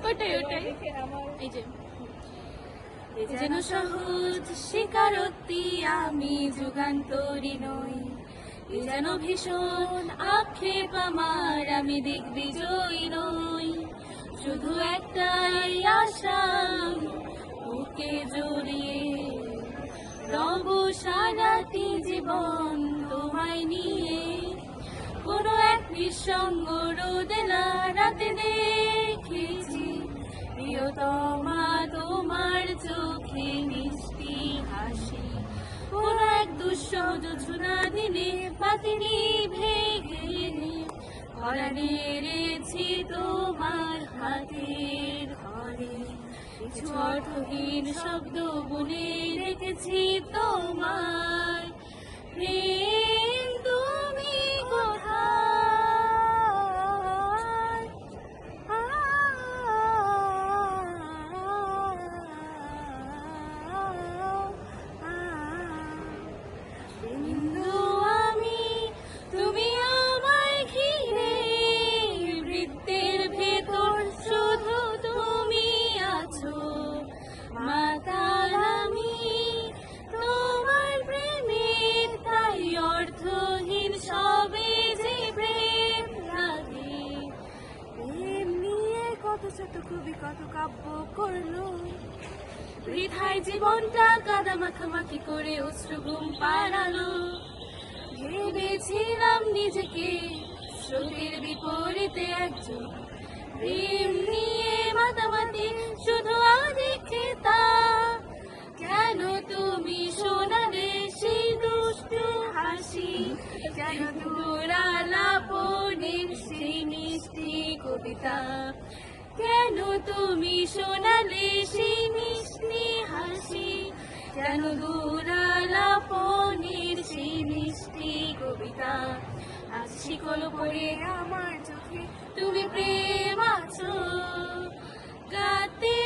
ওটাই ওটাই এই যে যেন সহজ স্বীকারোক্তি আমি যুগান্তরী নই, যেন ভীষণ আক্ষেপ আমার আমি দিগ্বিজয়ী নই। শুধু একটাই আশা বুকে জড়িয়ে রব সারাটি জীবন তোমায় নিয়ে। কোনো এক নিঃসঙ্গ রোদেলা রাতে দেখেছি প্রিয়তমা তোমার চোখে মিষ্টি হাসি। কোনো এক দুঃসহ জোছনা দিনে বাতি নিভে গেলে পরাণে রেছি তোমার হাতের ঘরে। কিছু অর্থহীন শব্দ বলে রেখেছি তোমার প্রেম তুমি কোথায়। বিন্দু আমি তুমি আমায় ঘিরে, বৃত্তের ভেতর শুধু তুমি আছো মাতাল আমি তোমার প্রেমের। তাই অর্থহীন সবে যে প্রেম লাগে। প্রেম নিয়ে কত শত কবি কত কাব্য করলো, বৃথায় জীবনটা কাদা মাখামাখি করে অশ্রু ঘুম পাড়ালো। ভেবেছিলাম নিজেকে স্রোতের বিপরীতে একজন, প্রেম নিয়ে মাতামাতি শুধু আদিকে তা। কেন তুমি শোনালে সেই দুষ্টু হাসি, কেন দুরালাপনের সেই মিষ্টি কবিতা। কেন তুমি শোনালে সেই মিষ্টি হাসি, কেন দুরালাপনের সেই মিষ্টি কবিতা। আজ শিকল পড়ে আমার চোখে তুমি প্রেম আছো গাতে